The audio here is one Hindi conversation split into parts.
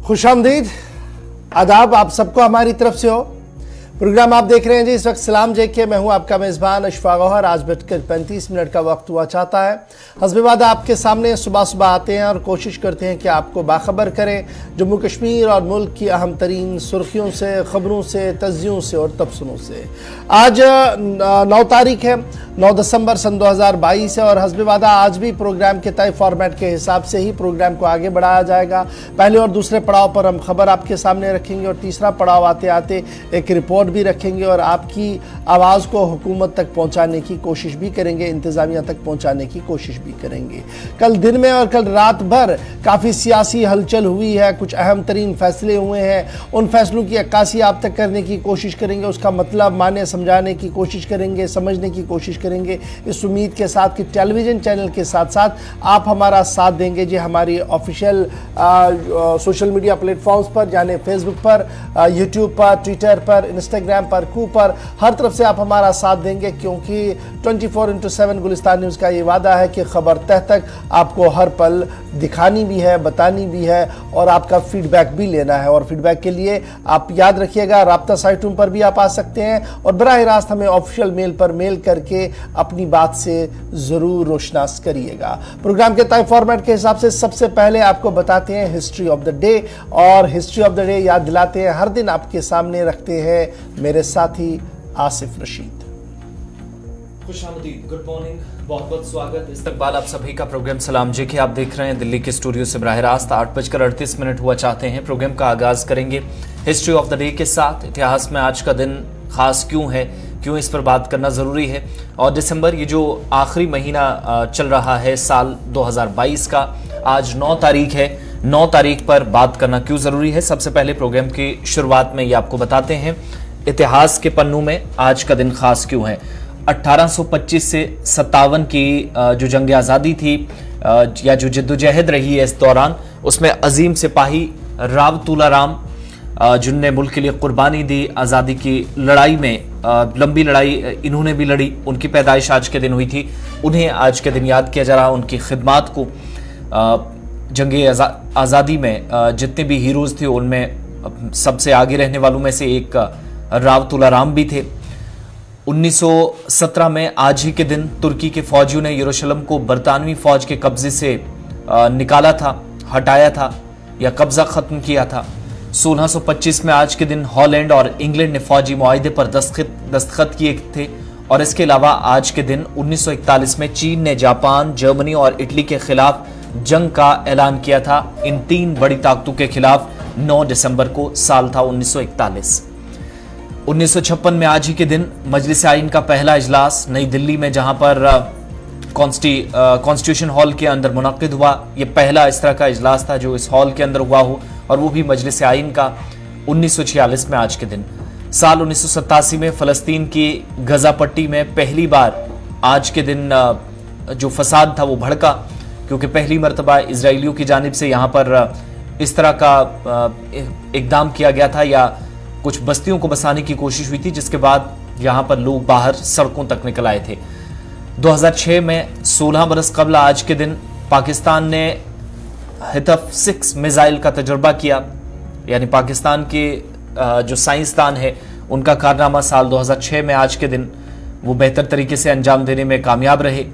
खुशामदीद, आदाब आप सबको हमारी तरफ से हो। प्रोग्राम आप देख रहे हैं जी इस वक्त सलाम जेके। मैं हूं आपका मेज़बान अशफाक गौहर। आज 8:35 का वक्त हुआ चाहता है। हस्बे वादा आपके सामने सुबह सुबह आते हैं और कोशिश करते हैं कि आपको बाखबर करें जम्मू कश्मीर और मुल्क की अहम तरीन सुर्खियों से, ख़बरों से, तज्जियों से और तबसरों से। आज 9 तारीख है, 9 दिसंबर सन 2022 है और हस्बे वादा आज भी प्रोग्राम के तय फॉर्मेट के हिसाब से ही प्रोग्राम को आगे बढ़ाया जाएगा। पहले और दूसरे पड़ाव पर हम खबर आपके सामने रखेंगे और तीसरा पड़ाव आते आते एक रिपोर्ट भी रखेंगे और आपकी आवाज़ को हुकूमत तक पहुंचाने की कोशिश भी करेंगे, इंतज़ामिया तक पहुंचाने की कोशिश भी करेंगे। कल दिन में और कल रात भर काफ़ी सियासी हलचल हुई है, कुछ अहम तरीन फैसले हुए हैं। उन फैसलों की अक्कासी आप तक करने की कोशिश करेंगे, उसका मतलब माने समझाने की कोशिश करेंगे, समझने की कोशिश करेंगे, इस उम्मीद के साथ कि टेलीविज़न चैनल के साथ साथ आप हमारा साथ देंगे जी। हमारी ऑफिशियल सोशल मीडिया प्लेटफॉर्म्स पर, यानी फेसबुक पर, यूट्यूब पर, ट्विटर पर, इंस्टाग्राम पर, कू पर, हर तरफ से आप हमारा साथ देंगे, क्योंकि 24/7 गुलिस्तान न्यूज़ का ये वादा है कि खबर तह तक आपको हर पल दिखानी भी है, बतानी भी है और आपका फीडबैक भी लेना है। और फीडबैक के लिए आप याद रखिएगा, राब्ता साइटों पर भी आप आ सकते हैं और बराह रास्त हमें ऑफिशियल मेल पर मेल करके अपनी बात से ज़रूर रोशनास करिएगा। प्रोग्राम के तय फॉर्मेट के हिसाब से सबसे पहले आपको बताते हैं हिस्ट्री ऑफ द डे, और हिस्ट्री ऑफ द डे याद दिलाते हैं हर दिन आपके सामने रखते हैं मेरे साथी आसिफ रशीद। खुशामदीद, गुड मॉर्निंग, बहुत बहुत स्वागत। इस्तकबाल आप सभी का प्रोग्राम सलाम जी के आप देख रहे हैं दिल्ली के स्टूडियो से बराह रास्त। 8:38 हुआ चाहते हैं। प्रोग्राम का आगाज करेंगे हिस्ट्री ऑफ द डे के साथ। इतिहास में आज का दिन खास क्यों है, क्यों इस पर बात करना ज़रूरी है, और दिसंबर ये जो आखिरी महीना चल रहा है साल 2022 का, आज 9 तारीख है, 9 तारीख पर बात करना क्यों ज़रूरी है। सबसे पहले प्रोग्राम की शुरुआत में ये आपको बताते हैं इतिहास के पन्नों में आज का दिन खास क्यों है। 1825 से 57 की जो जंग आज़ादी थी या जो जद्दोजहद रही है इस दौरान, उसमें अजीम सिपाही राव तुलाराम जिनने मुल्क के लिए कुर्बानी दी, आज़ादी की लड़ाई में लंबी लड़ाई इन्होंने भी लड़ी, उनकी पैदाइश आज के दिन हुई थी। उन्हें आज के दिन याद किया जा रहा, उनकी खिदमात को। जंग आज़ादी में जितने भी हीरोज़ थे उनमें सबसे आगे रहने वालों में से एक राव तुलाराम भी थे। 1917 में आज ही के दिन तुर्की के फौजियों ने यरूशलेम को बरतानवी फौज के कब्जे से निकाला था, हटाया था या कब्जा खत्म किया था। 1625 में आज के दिन हॉलैंड और इंग्लैंड ने फौजी मुआहदे पर दस्तखत किए थे। और इसके अलावा आज के दिन 1941 में चीन ने जापान, जर्मनी और इटली के खिलाफ जंग का ऐलान किया था। इन 3 बड़ी ताकतों के खिलाफ 9 दिसंबर को साल था 1941। 1956 में आज ही के दिन मजलिस आइन का पहला इजलास नई दिल्ली में, जहां पर कॉन्स्टिट्यूशन हॉल के अंदर मुनक्किद हुआ। यह पहला इस तरह का इजलास था जो इस हॉल के अंदर हुआ हो, और वो भी मजलिस आइन का। 1946 में आज के दिन, साल 1987 में फ़लस्तीन की गजा पट्टी में पहली बार आज के दिन जो फसाद था वो भड़का, क्योंकि पहली मरतबा इजराइलियों की जानिब से यहाँ पर इस तरह का इक़दाम किया गया था या कुछ बस्तियों को बसाने की कोशिश हुई थी, जिसके बाद यहाँ पर लोग बाहर सड़कों तक निकल आए थे। 2006 में 16 बरस कबल आज के दिन पाकिस्तान ने हितफ 6 मिसाइल का तजुर्बा किया, यानी पाकिस्तान के जो साइंसदान है उनका कारनामा साल 2006 में आज के दिन वो बेहतर तरीके से अंजाम देने में कामयाब रहे।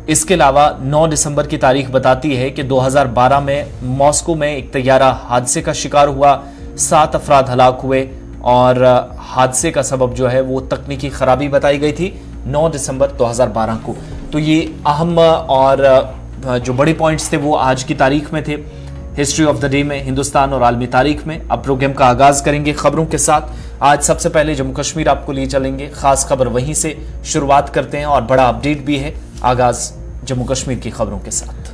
इसके अलावा 9 दिसंबर की तारीख बताती है कि 2012 में मॉस्को में एक तैयारा हादसे का शिकार हुआ, 7 अफराद हलाक हुए और हादसे का सबब जो है वो तकनीकी खराबी बताई गई थी 9 दिसंबर 2012 को। तो ये अहम और जो बड़े पॉइंट्स थे वो आज की तारीख में थे हिस्ट्री ऑफ द डे में, हिंदुस्तान और आलमी तारीख में। अब प्रोग्राम का आगाज करेंगे खबरों के साथ। आज सबसे पहले जम्मू कश्मीर आपको लिए चलेंगे, खास खबर वहीं से शुरुआत करते हैं और बड़ा अपडेट भी है। आगाज जम्मू कश्मीर की खबरों के साथ।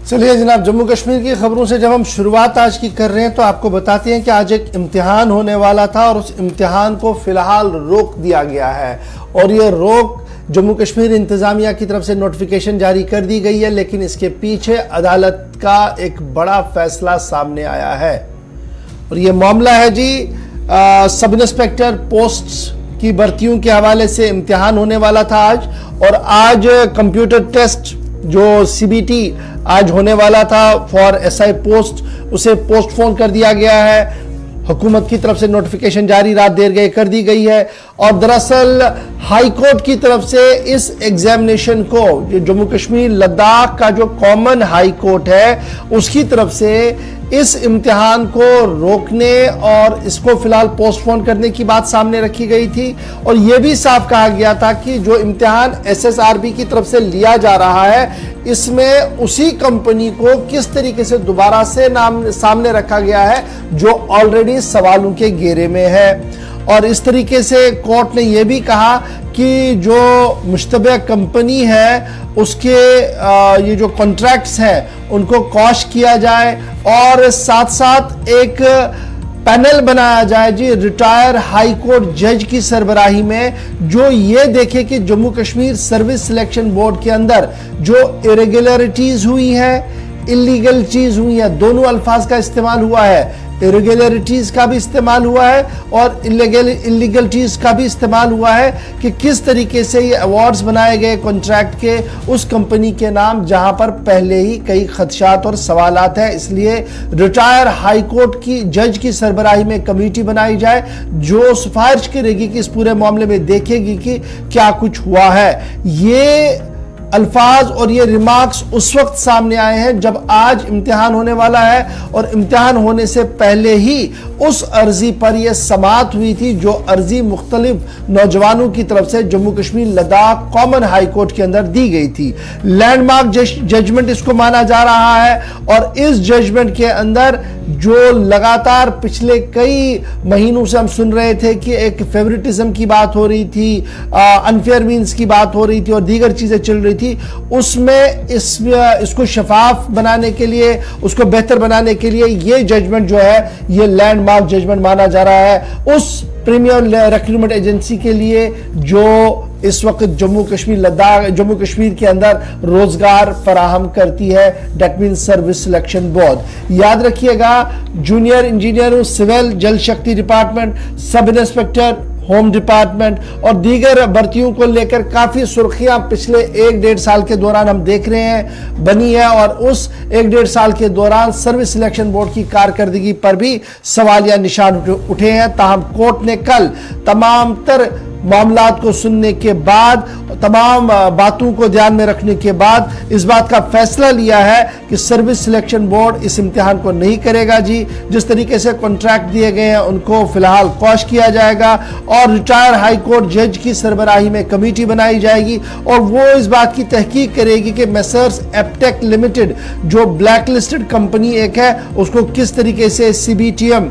चलिए जनाब, जम्मू कश्मीर की खबरों से जब हम शुरुआत आज की कर रहे हैं तो आपको बताते हैं कि आज एक इम्तिहान होने वाला था और उस इम्तिहान को फिलहाल रोक दिया गया है। और ये रोक जम्मू कश्मीर इंतज़ामिया की तरफ से नोटिफिकेशन जारी कर दी गई है, लेकिन इसके पीछे अदालत का एक बड़ा फैसला सामने आया है। और ये मामला है जी सब इंस्पेक्टर पोस्ट की भर्तियों के हवाले से इम्तिहान होने वाला था आज, और आज कंप्यूटर टेस्ट जो सीबीटी आज होने वाला था फॉर एसआई पोस्ट, उसे पोस्टपोन कर दिया गया है। हुकूमत की तरफ से नोटिफिकेशन जारी रात देर गए कर दी गई है। और दरअसल हाई कोर्ट की तरफ से इस एग्जामिनेशन को, जो जम्मू कश्मीर लद्दाख का जो कॉमन हाई कोर्ट है, उसकी तरफ से इस इम्तिहान को रोकने और इसको फिलहाल पोस्टपोन करने की बात सामने रखी गई थी। और यह भी साफ कहा गया था कि जो इम्तिहान एसएसआरबी की तरफ से लिया जा रहा है, इसमें उसी कंपनी को किस तरीके से दोबारा से सामने रखा गया है जो ऑलरेडी सवालों के घेरे में है। और इस तरीके से कोर्ट ने यह भी कहा कि जो मुश्तबह कंपनी है उसके ये जो कॉन्ट्रैक्ट्स हैं उनको कॉश किया जाए और साथ साथ एक पैनल बनाया जाए जी रिटायर हाई कोर्ट जज की सरबराही में, जो ये देखे कि Jammu Kashmir service selection board के अंदर जो इरेगुलरिटीज हुई है, इलीगल चीज हुई है, दोनों अल्फाज का इस्तेमाल हुआ है। इरेगुलरिटीज का भी इस्तेमाल हुआ है और इलीगल चीज का भी इस्तेमाल हुआ है कि किस तरीके से ये अवार्ड्स बनाए गए कॉन्ट्रैक्ट के उस कंपनी के नाम जहां पर पहले ही कई खदशात और सवालात है। इसलिए रिटायर हाई कोर्ट की जज की सरबराही में कमेटी बनाई जाए जो सिफारिश करेगी कि इस पूरे मामले में देखेगी कि क्या कुछ हुआ है। ये अल्फाज और ये रिमार्क्स उस वक्त सामने आए हैं जब आज इम्तिहान होने वाला है और इम्तिहान होने से पहले ही उस अर्जी पर यह समाअत हुई थी जो अर्जी मुख्तलिफ नौजवानों की तरफ से Jammu Kashmir Ladakh common high court के अंदर दी गई थी। लैंडमार्क जजमेंट इसको माना जा रहा है और इस जजमेंट के अंदर जो लगातार पिछले कई महीनों से हम सुन रहे थे कि एक फेवरेटिज्म की बात हो रही थी, अनफेयर मीन्स की बात हो रही थी और दीगर चीजें चल रही थी, उसमें इसको शफाफ बनाने के लिए, उसको बेहतर बनाने के लिए ये जजमेंट जो है ये लैंडमार्क जजमेंट माना जा रहा है उस प्रीमियर रिक्रूटमेंट एजेंसी के लिए जो इस वक्त जम्मू कश्मीर के अंदर रोजगार फराहम करती है, that mean service selection board. याद रखिएगा, जूनियर इंजीनियर सिविल जल शक्ति department, sub inspector home department और दीगर भर्तियों को लेकर काफी सुर्खियां पिछले 1-1.5 साल के दौरान हम देख रहे हैं बनी है और उस 1-1.5 साल के दौरान सर्विस सिलेक्शन बोर्ड की कारकर्दगी पर भी सवालिया निशान उठे हैं। ताहम कोर्ट ने कल तमाम तर मामलात को सुनने के बाद, तमाम बातों को ध्यान में रखने के बाद इस बात का फैसला लिया है कि सर्विस सिलेक्शन बोर्ड इस इम्तिहान को नहीं करेगा जी। जिस तरीके से कॉन्ट्रैक्ट दिए गए हैं उनको फिलहाल कॉश किया जाएगा और रिटायर हाई कोर्ट जज की सरबराही में कमेटी बनाई जाएगी और वो इस बात की तहकीक करेगी कि मेसर्स एप्टेक लिमिटेड जो ब्लैक लिस्टेड कंपनी एक है उसको किस तरीके से सीबीटीएम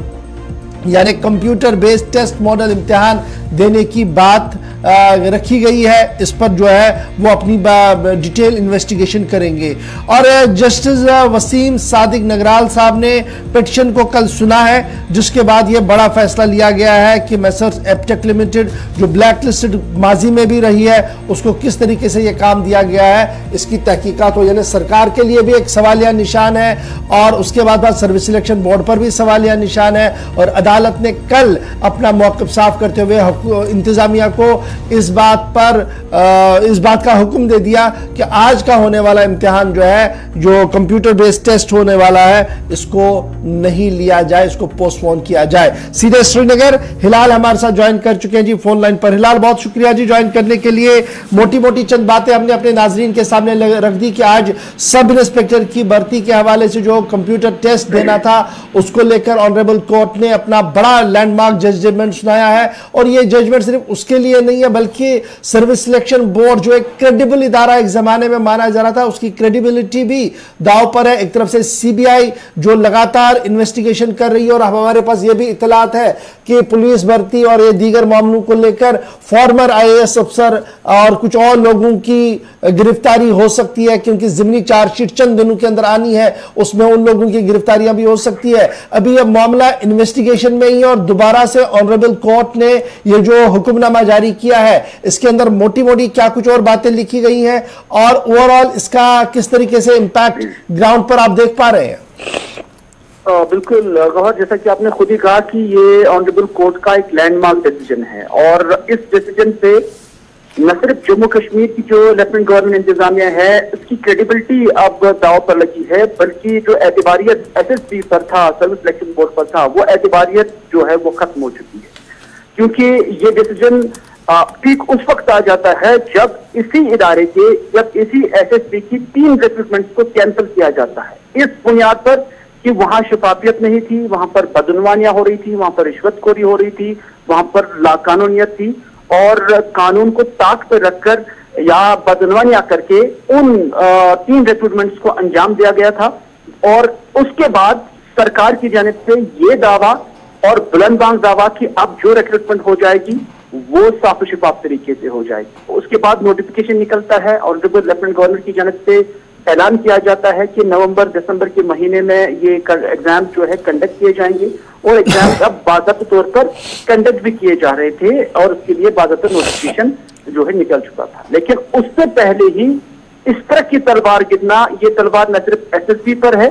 यानी कंप्यूटर बेस्ड टेस्ट मॉडल इम्तिहान देने की बात रखी गई है। इस पर जो है वो अपनी डिटेल इन्वेस्टिगेशन करेंगे। और जस्टिस वसीम सादिक नगराल साहब ने पिटिशन को कल सुना है, जिसके बाद ये बड़ा फैसला लिया गया है कि मेसर्स एप्टेक लिमिटेड जो ब्लैक लिस्टेड माजी में भी रही है उसको किस तरीके से ये काम दिया गया है, इसकी तहकीकात हो। यानी सरकार के लिए भी एक सवालिया निशान है और उसके बाद सर्विस सिलेक्शन बोर्ड पर भी सवालिया निशान है। और अदालत ने कल अपना मौक़िफ़ साफ करते हुए इंतजामिया को इस बात का हुक्म दे दिया कि आज का होने वाला इम्तिहान जो है, जो कंप्यूटर बेस्ड टेस्ट होने वाला है, इसको नहीं लिया जाए, इसको पोस्टपोन किया जाए। सीधे श्रीनगर हिलाल हमारे साथ ज्वाइन कर चुके हैं जी फोन लाइन पर। हिलाल, बहुत शुक्रिया जी ज्वाइन करने के लिए। मोटी मोटी चंद बातें हमने अपने नाजरीन के सामने रख दी कि आज सब इंस्पेक्टर की भर्ती के हवाले से जो कंप्यूटर टेस्ट देना था उसको लेकर ऑनरेबल कोर्ट ने अपना बड़ा लैंडमार्क जजमेंट सुनाया है। और ये जजमेंट सिर्फ उसके लिए नहीं है बल्कि सर्विस सिलेक्शन बोर्ड जो एक क्रेडिबल इदारा एक जमाने में माना जा रहा था, उसकी क्रेडिबिलिटी भी दांव पर है। एक तरफ से सीबीआई जो लगातार इन्वेस्टिगेशन कर रही है और हमारे पास ये भी इतलात है कि पुलिस भर्ती और ये दीगर मामलों को लेकर फॉर्मर आईएएस अफसर और कुछ और लोगों की गिरफ्तारी हो सकती है, क्योंकि जिमनी चार्जशीट चंद दिनों के अंदर आनी है, उसमें उन लोगों की गिरफ्तारियां भी हो सकती है। अभी यह मामला इन्वेस्टिगेशन में ही और दोबारा से ऑनरेबल कोर्ट ने ये जो हुक्मनामा जारी किया है इसके अंदर मोटी मोटी क्या कुछ और बातें लिखी गई हैं और ओवरऑल इसका किस तरीके से इंपैक्ट ग्राउंड पर आप देख पा रहे हैं? बिल्कुल गौहर, जैसा कि आपने खुद ही कहा कि ये ऑनरेबल कोर्ट का एक लैंडमार्क डिसीजन है और इस डिसीजन से न सिर्फ जम्मू कश्मीर की जो लेफ्टिनेंट गवर्नमेंट इंतजामिया है उसकी क्रेडिबिलिटी अब दाव पर लगी है, बल्कि जो एतबारियत SSB पर था, सर्विस सिलेक्शन बोर्ड पर था, वो एतबारियत जो है वो खत्म हो चुकी है। क्योंकि ये डिसीजन ठीक उस वक्त आ जाता है जब इसी इदारे के, जब इसी SSB की 3 रिक्रूटमेंट को कैंसिल किया जाता है इस बुनियाद पर कि वहां शफाफियत नहीं थी, वहां पर बदनवानियां हो रही थी, वहां पर रिश्वतखोरी हो रही थी, वहां पर लाकानूनियत थी और कानून को ताक पर रखकर या बदनवानियां करके उन 3 रिक्रूटमेंट्स को अंजाम दिया गया था। और उसके बाद सरकार की जानिब से ये दावा और बुलंदबांग दावा कि अब जो रिक्रूटमेंट हो जाएगी वो साफ शिफाफ तरीके से हो जाएगी। उसके बाद नोटिफिकेशन निकलता है और लेफ्टिनेंट गवर्नर की जानिब से ऐलान किया जाता है कि नवंबर-दिसंबर के महीने में ये एग्जाम जो है कंडक्ट किए जाएंगे और एग्जाम अब बाज़ाब्ता तौर पर कंडक्ट भी किए जा रहे थे और उसके लिए बाज़ाब्ता नोटिफिकेशन जो है निकल चुका था। लेकिन उससे पहले ही इस तरह की तलवार गिरना, ये तलवार न सिर्फ SSB पर है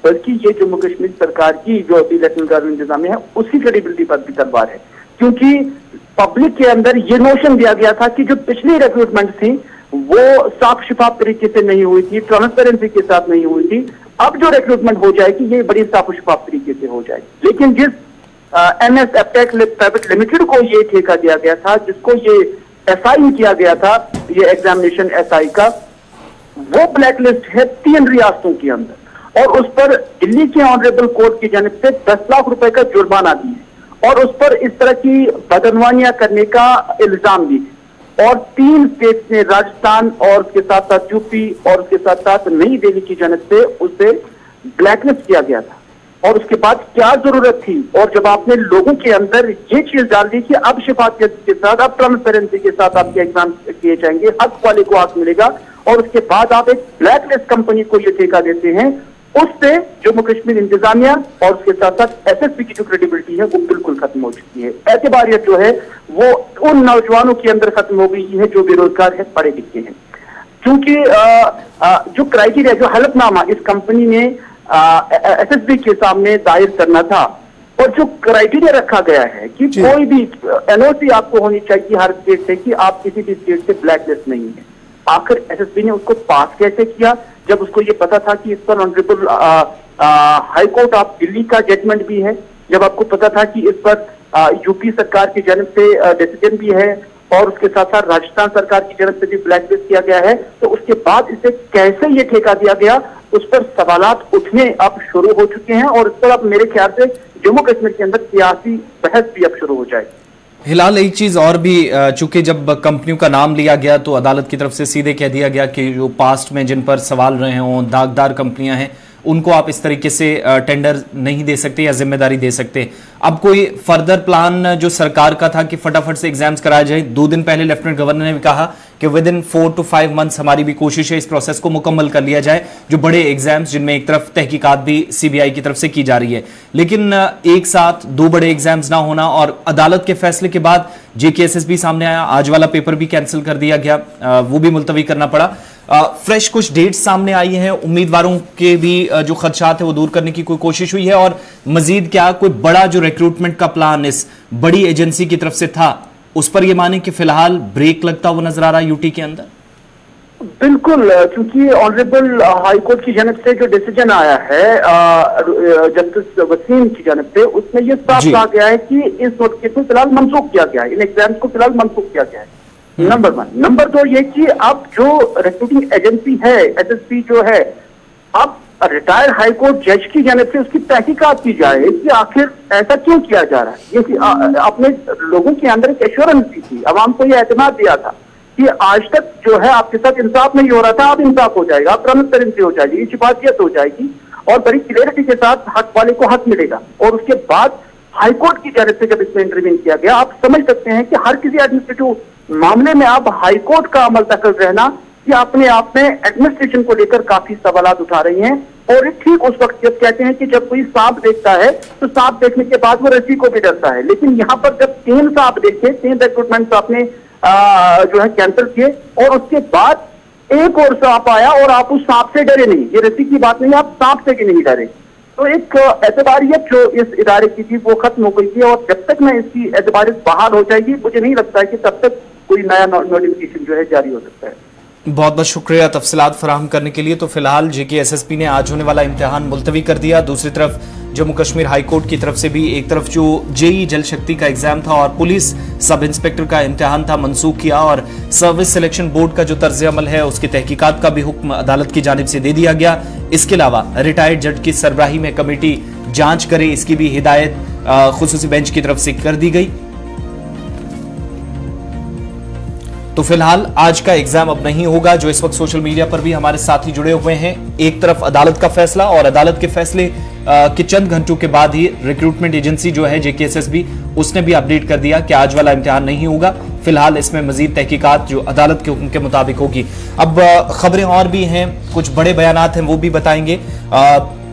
बल्कि ये जम्मू कश्मीर सरकार की जो अभी लेफ्टिनेंट गवर्नर इंतजामिया है उसकी क्रेडिबिलिटी पर भी तलवार है। क्योंकि पब्लिक के अंदर ये नोशन दिया गया था कि जो पिछली रिक्रूटमेंट थी वो साफ शिफाफ तरीके से नहीं हुई थी, ट्रांसपेरेंसी के साथ नहीं हुई थी। अब जो रिक्रूटमेंट हो जाएगी ये बड़ी साफ शिफाफ तरीके से हो जाएगी। लेकिन जिस MS एपटेक प्राइवेट लिमिटेड को ये ठेका दिया गया था, जिसको ये असाइन किया गया था, ये एग्जामिनेशन SI का, वो ब्लैकलिस्ट है 3 रियासतों के अंदर और उस पर दिल्ली के ऑनरेबल कोर्ट की जानिब से 10 लाख रुपए का जुर्माना भी है और उस पर इस तरह की बदनवानियां करने का इल्जाम भी है। और 3 स्टेट्स ने, राजस्थान और उसके साथ साथ यूपी और उसके साथ साथ नई दिल्ली की जानिब से उसे ब्लैकलिस्ट किया गया था। और उसके बाद क्या जरूरत थी, और जब आपने लोगों के अंदर ये चीज डाल दी कि अब शफाफियत के साथ, अब ट्रांसपेरेंसी के साथ आपके एग्जाम किए जाएंगे, हक वाले को हक मिलेगा, और उसके बाद आप एक ब्लैकलिस्ट कंपनी को ये ठेका देते हैं, उससे जम्मू कश्मीर इंतजामिया और उसके साथ साथ SSB की जो क्रेडिबिलिटी है वो बिल्कुल खत्म हो चुकी है। एतबारियत जो है वो उन नौजवानों के अंदर खत्म हो गई है जो बेरोजगार है, पढ़े लिखे हैं। क्योंकि जो क्राइटेरिया, जो हलफनामा इस कंपनी ने SSB के सामने दायर करना था और जो क्राइटेरिया रखा गया है कि कोई भी NOC आपको होनी चाहिए हर स्टेट से कि आप किसी भी स्टेट से ब्लैकलिस्ट नहीं है। आखिर SSB ने उसको पास कैसे किया जब उसको ये पता था कि इस पर honourable high court of Delhi का जजमेंट भी है, जब आपको पता था कि इस पर यूपी सरकार की जानिब से डिसीजन भी है और उसके साथ साथ राजस्थान सरकार की जानिब से भी ब्लैकलिस्ट किया गया है, तो उसके बाद इसे कैसे ये ठेका दिया गया, उस पर सवालात उठने अब शुरू हो चुके हैं और इस पर अब मेरे ख्याल से जम्मू कश्मीर के अंदर सियासी बहस भी अब शुरू हो जाएगी। हिलाल, एक चीज और भी, चूंकि जब कंपनियों का नाम लिया गया तो अदालत की तरफ से सीधे कह दिया गया कि जो पास्ट में जिन पर सवाल रहे हों, दागदार कंपनियां हैं, उनको आप इस तरीके से टेंडर नहीं दे सकते या जिम्मेदारी दे सकते। अब कोई फर्दर प्लान जो सरकार का था कि फटाफट से एग्जाम्स कराए जाए, 2 दिन पहले लेफ्टिनेंट गवर्नर ने भी कहा कि विद इन 4 to 5 मंथ्स हमारी भी कोशिश है इस प्रोसेस को मुकम्मल कर लिया जाए, जो बड़े एग्जाम्स जिनमें एक तरफ तहकीकात भी CBI की तरफ से की जा रही है। लेकिन एक साथ 2 बड़े एग्जाम्स ना होना और अदालत के फैसले के बाद JKSSB सामने आया, आज वाला पेपर भी कैंसिल कर दिया गया, वो भी मुलतवी करना पड़ा। फ्रेश कुछ डेट्स सामने आई हैं, उम्मीदवारों के भी जो खदशात है वो दूर करने की कोई कोशिश हुई है, और मजीद क्या कोई बड़ा जो रिक्रूटमेंट का प्लान इस बड़ी एजेंसी की तरफ से था उस पर ये माने कि फिलहाल ब्रेक लगता हुआ नजर आ रहा है यूटी के अंदर? बिल्कुल, क्योंकि ऑनरेबल हाई कोर्ट की जानिब से जो डिसीजन आया है जस्टिस वसीम की जानिब से, उसमें यह साफ कहा गया है कि इस नोटिफिकेशन फिलहाल मनसूख किया गया है, इन एग्जाम्स को फिलहाल मनसूख किया गया है। नंबर 1। नंबर 2 ये कि अब जो रिक्रूटिंग एजेंसी है SSB जो है, अब रिटायर्ड हाई कोर्ट जज की जानिब से उसकी तहकीकात की जाए कि आखिर ऐसा क्यों किया जा रहा है। ये अपने लोगों के अंदर एक एश्योरेंस दी थी, अवाम को यह एतमाद दिया था कि आज तक जो है आपके साथ इंसाफ नहीं हो रहा था, अब इंसाफ हो जाएगा, अब ट्रांसपेरेंसी हो जाएगी, शफाफियत हो जाएगी और बड़ी क्लियरिटी के साथ हक वाले को हक मिलेगा। और उसके बाद हाईकोर्ट की जानिब से जब इसमें इंटरवीन किया गया, आप समझ सकते हैं कि हर किसी एडमिनिस्ट्रेटिव मामले में आप हाईकोर्ट का अमल दखल रहना कि अपने आप में एडमिनिस्ट्रेशन को लेकर काफी सवालात उठा रही हैं। और ठीक उस वक्त जब कहते हैं कि जब कोई सांप देखता है तो सांप देखने के बाद वो रस्सी को भी डरता है, लेकिन यहाँ पर जब 3 सांप देखे, 3 रिक्रूटमेंट आपने जो है कैंसिल किए और उसके बाद एक और सांप आया और आप उस सांप से डरे नहीं, ये रस्सी की बात नहीं, आप सांप से भी नहीं डरे। तो एक एतबारियत जो इस इदारे की थी वो खत्म हो गई थी और जब तक मैं इसकी एतबारियत बहाल हो जाएगी, मुझे नहीं लगता है कि तब तक कोई नया नोटिफिकेशन जो है जारी हो सकता है। बहुत बहुत शुक्रिया तफसीलात फराहम करने के लिए। तो फिलहाल JKSSB ने आज होने वाला इम्तिहान मुलतवी कर दिया। दूसरी तरफ जम्मू कश्मीर हाई कोर्ट की तरफ से भी एक तरफ जो JEE जल शक्ति का एग्जाम था और पुलिस सब इंस्पेक्टर का इम्तिहान था मनसूख किया, और सर्विस सिलेक्शन बोर्ड का जो तर्ज अमल है उसकी तहकीकात का भी हुक्म अदालत की जानिब से दे दिया गया। इसके अलावा रिटायर्ड जज की सरबराही में कमेटी जांच करे, इसकी भी हिदायत खुसूसी बेंच की तरफ से कर दी गई। तो फिलहाल आज का एग्जाम अब नहीं होगा। जो इस वक्त सोशल मीडिया पर भी हमारे साथी जुड़े हुए हैं, एक तरफ अदालत का फैसला और अदालत के फैसले के चंद घंटों के बाद ही रिक्रूटमेंट एजेंसी जो है JKSSB उसने भी अपडेट कर दिया कि आज वाला इम्तिहान नहीं होगा। फिलहाल इसमें मजीद तहकीकात जो अदालत के हुक्म के मुताबिक होगी। अब खबरें और भी हैं, कुछ बड़े बयानात हैं वो भी बताएंगे,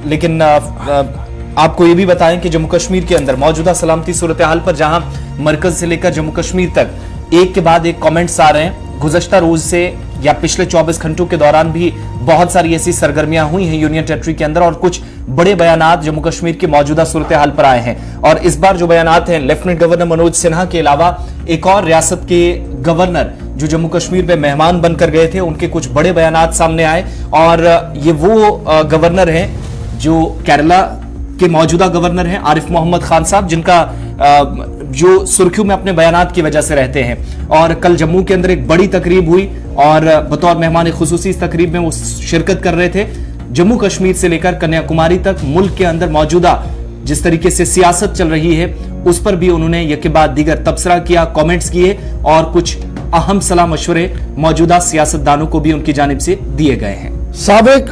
लेकिन आपको ये भी बताएं कि जम्मू कश्मीर के अंदर मौजूदा सलामती सूरत हाल पर जहां मरकज से लेकर जम्मू कश्मीर तक एक के बाद एक कमेंट्स आ रहे हैं। गुज़श्ता रोज से या पिछले 24 घंटों के दौरान भी बहुत सारी ऐसी सरगर्मियां हुई हैं यूनियन टेरिटरी के अंदर, और कुछ बड़े बयानात जम्मू कश्मीर की मौजूदा सूरत हाल पर आए हैं। और इस बार जो बयानात हैं, लेफ्टिनेंट गवर्नर मनोज सिन्हा के अलावा एक और रियासत के गवर्नर जो जम्मू कश्मीर में मेहमान बनकर गए थे, उनके कुछ बड़े बयानात सामने आए। और ये वो गवर्नर हैं जो केरला के मौजूदा गवर्नर हैं आरिफ मोहम्मद खान साहब, जिनका जो सुर्खियों में अपने बयानात की वजह से रहते हैं। और कल जम्मू के अंदर एक बड़ी तकरीब हुई और बतौर मेहमान खुसूसी इस तकरीब में वो शिरकत कर रहे थे। जम्मू कश्मीर से लेकर कन्याकुमारी तक मुल्क के अंदर मौजूदा जिस तरीके से सियासत चल रही है उस पर भी उन्होंने एक के बाद दीगर तबसरा किया, कमेंट्स किए, और कुछ अहम सलाह मशवरे मौजूदा सियासतदानों को भी उनकी जानिब से दिए गए हैं। साबिक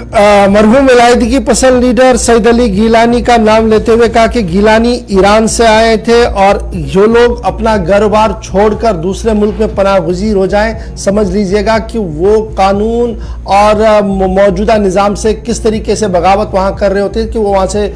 मरहूम विलायती पसंद लीडर सईद अली गिलानी का नाम लेते हुए कहा कि गिलानी ईरान से आए थे और जो लोग अपना घर बार छोड़कर दूसरे मुल्क में पनाह गुज़ीर हो जाएं, समझ लीजिएगा कि वो कानून और मौजूदा निज़ाम से किस तरीके से बगावत वहाँ कर रहे होते हैं कि वो वहाँ से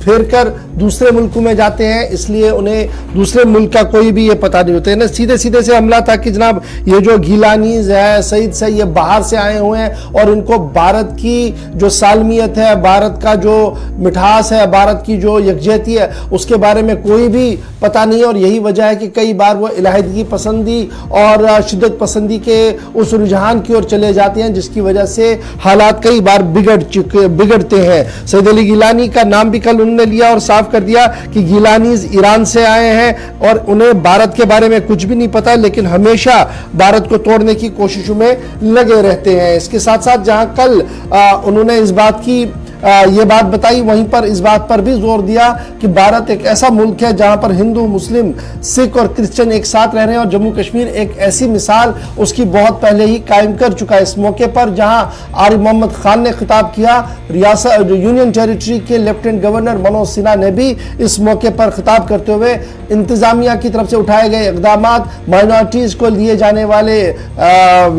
फिर कर दूसरे मुल्कों में जाते हैं, इसलिए उन्हें दूसरे मुल्क का कोई भी ये पता नहीं होता है। ना सीधे सीधे से हमला था कि जनाब ये जो गिलानीज है, सईद से, ये बाहर से आए हुए हैं और इनको भारत की जो सालमियत है, भारत का जो मिठास है, भारत की जो यकजहती है, उसके बारे में कोई भी पता नहीं है। और यही वजह है कि कई बार वो इलाहिदगी पसंदी और शिद्दत पसंदी के उस रुझान की ओर चले जाते हैं, जिसकी वजह से हालात कई बार बिगड़ते हैं। सईद अली गिलानी का नाम भी कल उन्होंने लिया और साफ कर दिया कि गिलानीज ईरान से आए हैं और उन्हें भारत के बारे में कुछ भी नहीं पता, लेकिन हमेशा भारत को तोड़ने की कोशिशों में लगे रहते हैं। इसके साथ साथ जहां कल उन्होंने इस बात की ये बात बताई, वहीं पर इस बात पर भी जोर दिया कि भारत एक ऐसा मुल्क है जहां पर हिंदू, मुस्लिम, सिख और क्रिश्चियन एक साथ रह रहे हैं और जम्मू कश्मीर एक ऐसी मिसाल उसकी बहुत पहले ही कायम कर चुका है। इस मौके पर जहां आरिफ मोहम्मद खान ने खिताब किया, रियासत यूनियन टेरिटरी के लेफ्टिनेंट गवर्नर मनोज सिन्हा ने भी इस मौके पर खिताब करते हुए इंतजामिया की तरफ से उठाए गए इकदाम, माइनॉरिटीज को लिए जाने वाले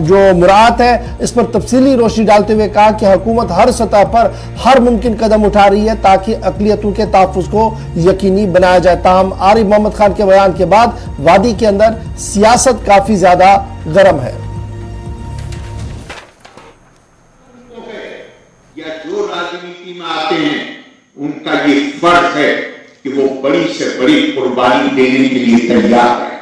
जो मुराद है, इस पर तफसीली रोशनी डालते हुए कहा कि हुकूमत हर सतह पर हर मुमकिन कदम उठा रही है ताकि अक़लियतों के तहफ़्फ़ुज़ को यकीनी बनाया जाए। ताहम आरिफ मोहम्मद खान के बयान के बाद वादी के अंदर सियासत काफी ज्यादा गर्म है। या जो राजनीति में आते हैं उनका ये फर्ज है कि वो बड़ी से बड़ी कुर्बानी देने के लिए तैयार है।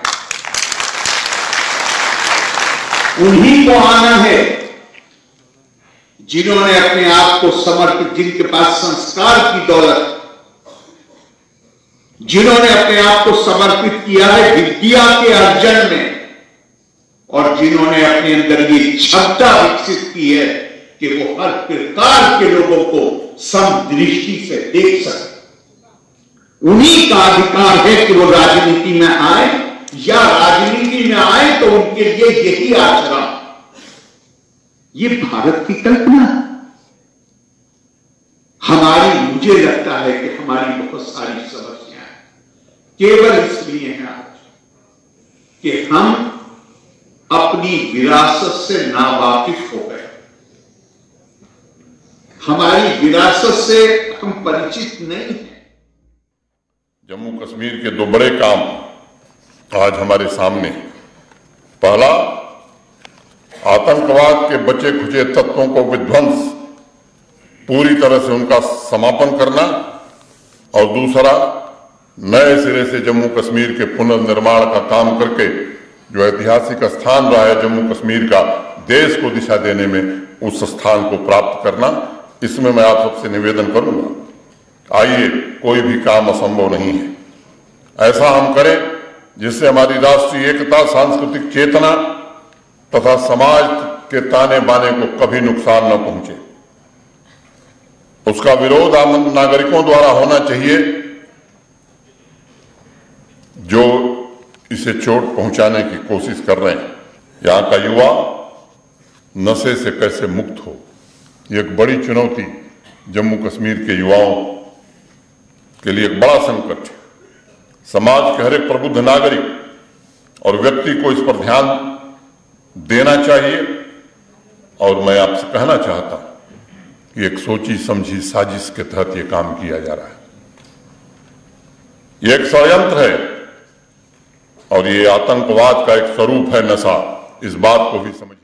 उन्हीं को आना है जिन्होंने अपने आप को समर्पित, जिनके पास संस्कार की दौलत, जिन्होंने अपने आप को समर्पित किया है विद्या के अर्जन में, और जिन्होंने अपने अंदर ये क्षमता विकसित की है कि वो हर प्रकार के लोगों को समदृष्टि से देख सके। उन्हीं का अधिकार है कि वो राजनीति में आए, या राजनीति में आए तो उनके लिए यही आचरण। ये भारत की कल्पना हमारी, मुझे लगता है कि हमारी बहुत सारी समस्याएं केवल इसलिए हैं आज कि हम अपनी विरासत से नावाकिफ हो गए, हमारी विरासत से हम परिचित नहीं हैं। जम्मू कश्मीर के दो बड़े काम आज हमारे सामने। पहला, आतंकवाद के बचे खुचे तत्वों को विध्वंस, पूरी तरह से उनका समापन करना, और दूसरा, नए सिरे से जम्मू कश्मीर के पुनर्निर्माण का काम करके जो ऐतिहासिक स्थान रहा है जम्मू कश्मीर का देश को दिशा देने में, उस स्थान को प्राप्त करना, इसमें मैं आप सबसे निवेदन करूंगा। आइए, कोई भी काम असंभव नहीं है। ऐसा हम करें जिससे हमारी राष्ट्रीय एकता, सांस्कृतिक चेतना तथा समाज के ताने बाने को कभी नुकसान न पहुंचे। उसका विरोध आम नागरिकों द्वारा होना चाहिए जो इसे चोट पहुंचाने की कोशिश कर रहे हैं। यहां का युवा नशे से कैसे मुक्त हो, ये एक बड़ी चुनौती जम्मू कश्मीर के युवाओं के लिए एक बड़ा संकट है। समाज के हर एक प्रबुद्ध नागरिक और व्यक्ति को इस पर ध्यान देना चाहिए। और मैं आपसे कहना चाहता हूं कि एक सोची समझी साजिश के तहत यह काम किया जा रहा है। यह एक षड्यंत्र है और ये आतंकवाद का एक स्वरूप है नशा। इस बात को भी समझिए।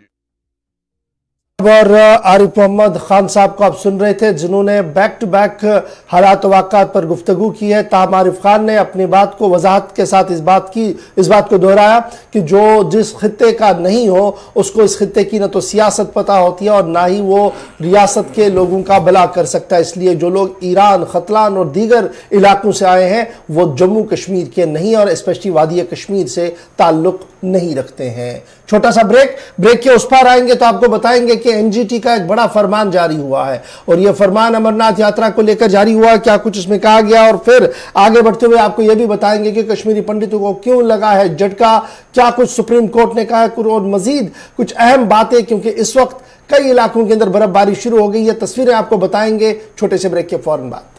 और आरिफ मोहम्मद खान साहब को आप सुन रहे थे, जिन्होंने बैक टू बैक हालात वाक़ात पर गुफ्तगू की है। ताहम आरिफ खान ने अपनी बात को वजाहत के साथ इस बात को दोहराया कि जो जिस खित्ते का नहीं हो उसको इस खित्ते की न तो सियासत पता होती है और ना ही वो रियासत के लोगों का भला कर सकता है। इसलिए जो लोग ईरान, खतलान और दीगर इलाकों से आए हैं वो जम्मू कश्मीर के नहीं और स्पेशली वादी कश्मीर से ताल्लुक नहीं रखते हैं। छोटा सा ब्रेक के उस पार आएंगे तो आपको बताएंगे कि एनजीटी का एक बड़ा फरमान जारी हुआ है और यह फरमान अमरनाथ यात्रा को लेकर जारी हुआ है। क्या कुछ इसमें कहा गया और फिर आगे बढ़ते हुए आपको यह भी बताएंगे कि कश्मीरी पंडितों को क्यों लगा है झटका, क्या कुछ सुप्रीम कोर्ट ने कहा है और मजीद कुछ अहम बातें, क्योंकि इस वक्त कई इलाकों के अंदर बर्फबारी शुरू हो गई है। तस्वीरें आपको बताएंगे छोटे से ब्रेक के फौरन बाद।